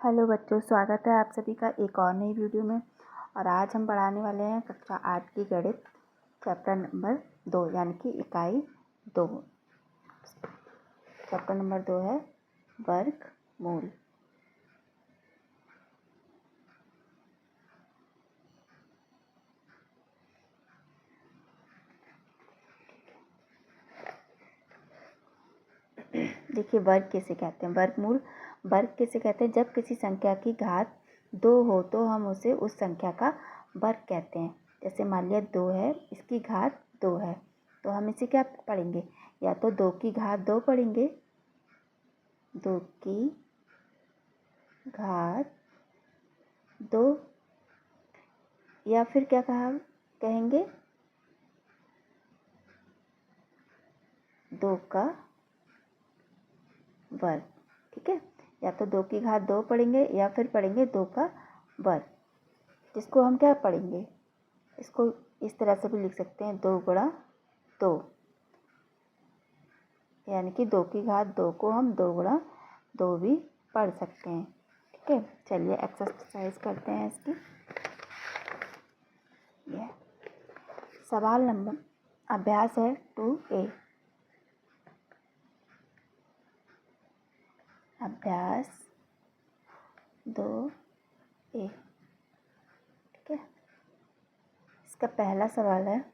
Hello बच्चों, स्वागत है आप सभी का एक और नई वीडियो में। और आज हम पढ़ाने वाले हैं कक्षा 8 की गणित चैप्टर नंबर 2 यानी कि इकाई 2। चैप्टर नंबर 2 है वर्गमूल। देखिए, वर्ग किसे कहते हैं। वर्ग किसे कहते हैं? जब किसी संख्या की घात 2 हो तो हम उसे उस संख्या का वर्ग कहते हैं। जैसे मान लिया 2 है, इसकी घात 2 है, तो हम इसे क्या पढ़ेंगे? या तो 2 की घात 2 पढ़ेंगे, 2 की घात 2, या फिर क्या कहेंगे 2 का वर्ग। ठीक है, या तो 2 की घात 2 पढ़ेंगे या फिर पढ़ेंगे 2 का वर्ग, जिसको हम क्या पढ़ेंगे, इसको इस तरह से भी लिख सकते हैं 2 गुणा 2, यानी कि 2 की घात 2 को हम 2 गुणा 2 भी पढ़ सकते हैं। ठीक है, चलिए एक्सरसाइज करते हैं इसकी। यह सवाल नंबर अभ्यास है 2A। अभ्यास 2A। ठीक है, इसका पहला सवाल है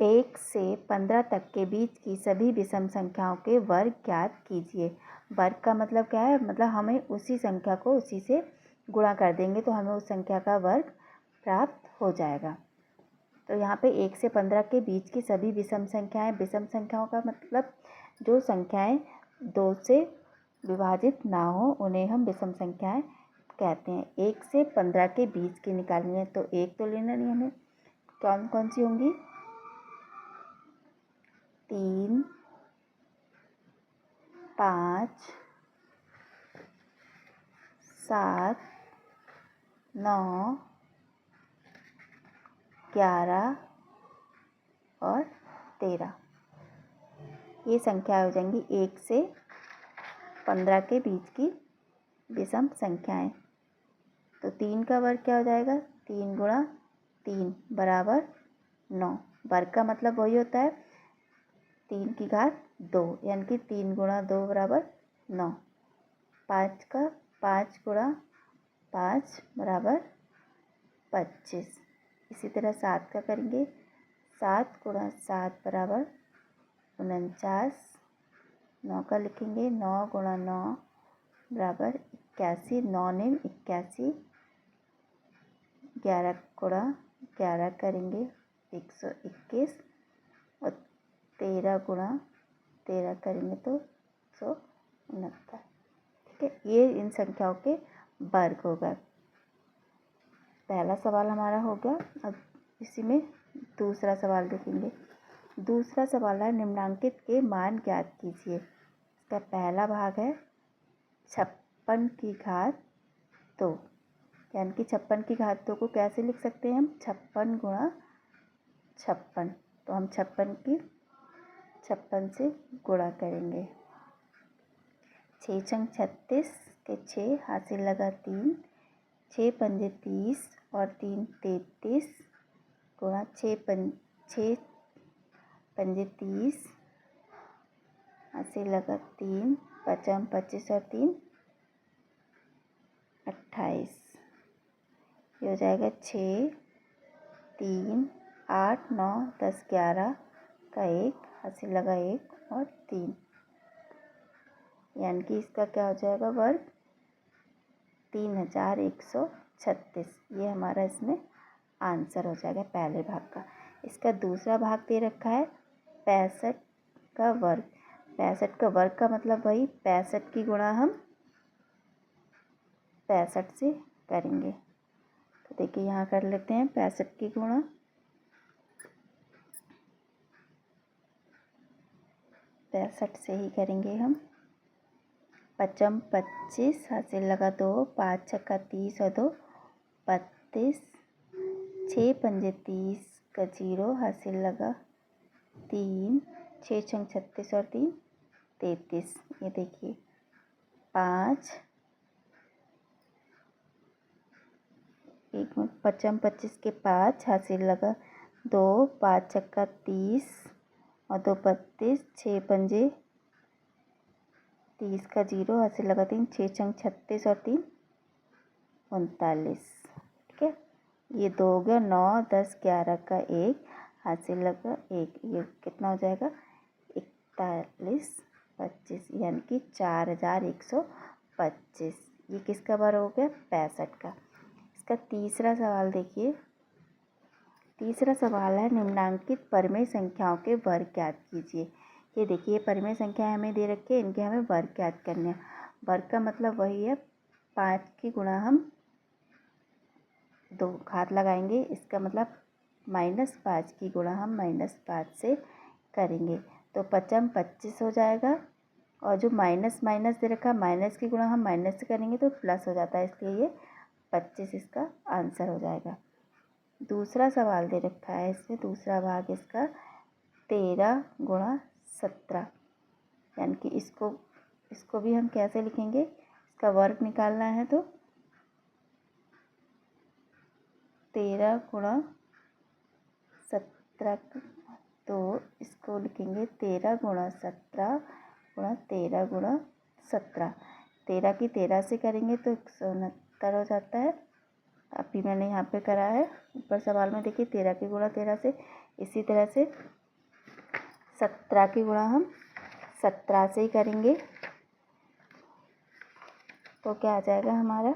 1 से 15 तक के बीच की सभी विषम संख्याओं के वर्ग ज्ञात कीजिए। वर्ग का मतलब क्या है? मतलब हमें उसी संख्या को उसी से गुणा कर देंगे तो हमें उस संख्या का वर्ग प्राप्त हो जाएगा। तो यहाँ पे 1 से 15 के बीच की सभी विषम संख्याएं, विषम संख्याओं का मतलब जो संख्याएं 2 से विभाजित ना हो उन्हें हम विषम संख्याएं कहते हैं। 1 से 15 के बीच की निकालनी है तो एक तो लेना नहीं हमें। कौन कौन सी होंगी? 3, 5, 7, 9, 11 और 13। ये संख्या हो जाएंगी 1 से 15 के बीच की विषम संख्याएं। तो 3 का वर्ग क्या हो जाएगा? 3 गुणा 3 बराबर 9। वर्ग का मतलब वही होता है 3 की घात 2, यानी कि 3 गुणा 2 बराबर 9। 5 गुणा 5 बराबर 25। इसी तरह 7 का करेंगे, 7 गुणा 7 बराबर 49। 9 का लिखेंगे, 9 गुणा 9 बराबर 81। 9 ने 81। 11 गुणा 11 करेंगे 121 और 13 गुणा 13 करेंगे तो 169। ठीक है, ये इन संख्याओं के वर्ग होगा। पहला सवाल हमारा हो गया। अब इसी में दूसरा सवाल देखेंगे। दूसरा सवाल है निम्नांकित के मान ज्ञात कीजिए। इसका पहला भाग है 56 की घात 2, यानी कि 56 की घात 2 को कैसे लिख सकते हैं हम? 56 गुणा 56। तो हम 56 से गुणा करेंगे। 6 छंग 36 के 6 हासिल लगा 3, 6 पंजे 30 और 3 33 गुणा 6 पंजे 30 हासिल लगा 3, 5 25 और 3 28। ये हो जाएगा 6, 3, 8, 9, 10, 11 का 1 हासिल लगा 1 और 3, यानी कि इसका क्या हो जाएगा वर्ग? 3136। ये हमारा इसमें आंसर हो जाएगा पहले भाग का। इसका दूसरा भाग दे रखा है 65 का वर्ग। 65 का वर्ग का मतलब वही 65 की गुणा हम 65 से करेंगे। तो देखिए यहाँ कर लेते हैं 65 की गुणा 65 से ही करेंगे हम। 5 25 हासिल लगा 2, 5 छक्का 30 और 2 32, 6 पंजे 30 का 0 हासिल लगा 3, 6 छंग 36 और 3 33। ये देखिए 5 एक में 5 25 के 5 हासिल लगा 2 5 छक्का 30 और 2 32 6 पंजे 30 का 0 हासिल लगा 3 6 छंग 36 और 3 39। ठीक है, ये 2 हो गया। 9 10 11 का 1 हासिल लगा 1, ये कितना हो जाएगा 41 25 यानी कि 4125। ये किसका बार हो गया 65 का। इसका तीसरा सवाल देखिए। तीसरा सवाल है निम्नांकित परिमेय संख्याओं के वर्ग ज्ञात कीजिए। ये देखिए परिमेय संख्या हमें दे रखी है, इनके हमें वर्ग ज्ञात करने हैं। वर्ग का मतलब वही है 5 की गुणा हम 2 घात लगाएंगे, इसका मतलब -5 की गुणा हम -5 से करेंगे तो 5 25 हो जाएगा। और जो माइनस माइनस दे रखा है माइनस की गुणा हम माइनस से करेंगे तो प्लस हो जाता है, इसलिए ये 25 इसका आंसर हो जाएगा। दूसरा सवाल दे रखा है इसमें, दूसरा भाग इसका 13 गुणा 17 यानी कि इसको भी हम कैसे लिखेंगे, इसका वर्ग निकालना है तो 13 गुणा 17 तो इसको लिखेंगे 13 गुणा 17 गुणा 13 गुणा 17। 13 की 13 से करेंगे तो 169 हो जाता है। अभी मैंने यहाँ पे करा है ऊपर सवाल में, देखिए 13 की गुणा 13 से। इसी तरह से 17 की गुणा हम 17 से ही करेंगे तो क्या आ जाएगा हमारा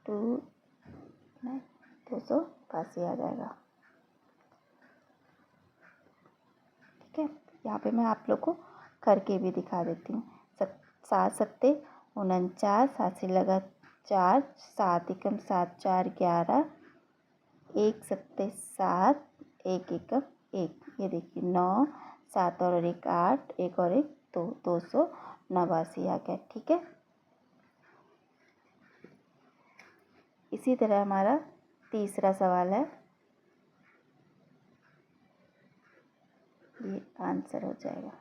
288 आ जाएगा। ठीक है, यहाँ पे मैं आप लोग को करके भी दिखा देती हूँ। 7 सत्ते 49 हाथ से लगा 4 7 एकम 7 4 11 1 सत्ते 7 1 एकम 1, ये देखिए 9 7 और 1 8 1 और 1 2 289 आ गया। ठीक है, इसी तरह हमारा तीसरा सवाल है, ये आंसर हो जाएगा।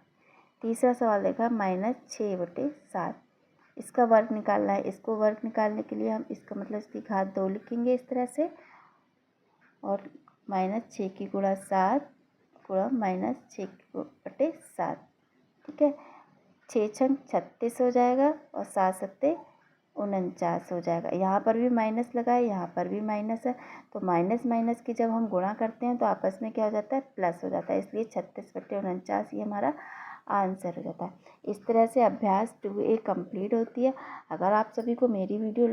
तीसरा सवाल देखा -6/7, इसका वर्ग निकालना है। इसको वर्ग निकालने के लिए हम इसका मतलब इसकी घात 2 लिखेंगे इस तरह से, और -6 की गुणा 7 गुणा -6/7। ठीक है, 6 छंग 36 हो जाएगा और 7 सत्ते 49 हो जाएगा। यहाँ पर भी माइनस लगा है, यहाँ पर भी माइनस है, तो माइनस माइनस की जब हम गुणा करते हैं तो आपस में क्या हो जाता है प्लस हो जाता है, इसलिए 36/49 ये हमारा आंसर हो जाता है। इस तरह से अभ्यास 2A कंप्लीट होती है। अगर आप सभी को मेरी वीडियो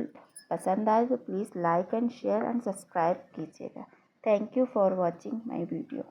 पसंद आए तो please like and share and subscribe कीजिएगा। Thank you for watching my video.